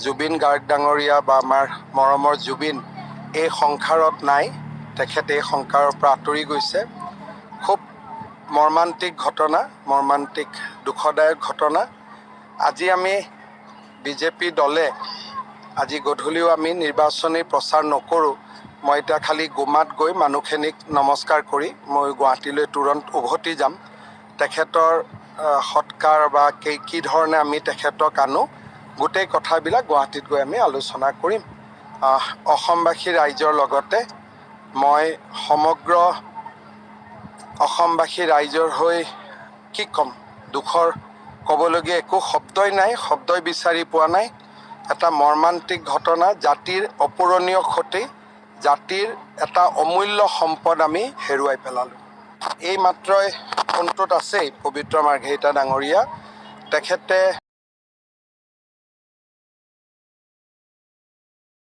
জুবিন গাৰ্গ ডাঙৰীয়া বা আমাৰ মৰমৰ জুবিন এই সংসাৰত নাই। তেখেতে এই সংসাৰৰ পৰা আঁতৰি গৈছে। খুব মৰ্মান্তিক ঘটনা, মৰ্মান্তিক দুখদায়ক ঘটনা। আজি আমি বিজেপি দলে আজি গধূলিও আমি নিৰ্বাচনী প্ৰচাৰ নকৰোঁ। মই এতিয়া খালি গুমাত গৈ মানুহখিনিক নমস্কাৰ কৰি মই গুৱাহাটীলৈ তুৰন্ত উভতি যাম। তেখেতৰ সৎকাৰ বা কি ধৰণে আমি তেখেতক আনো, গোটেই কথাবিলাক গুৱাহাটীত গৈ আমি আলোচনা কৰিম। অসমবাসী ৰাইজৰ লগতে মই সমগ্ৰ অসমবাসী ৰাইজৰ হৈ কি ক'ম, দুখৰ ক'বলগীয়া একো শব্দই নাই, শব্দই বিচাৰি পোৱা নাই। এটা মৰ্মান্তিক ঘটনা, জাতিৰ অপূৰণীয় ক্ষতি, জাতিৰ এটা অমূল্য সম্পদ আমি হেৰুৱাই পেলালোঁ। এই মাত্ৰই ফোনটোত আছেই পবিত্ৰ মাৰ্ঘেৰিটা ডাঙৰীয়া। তেখেতে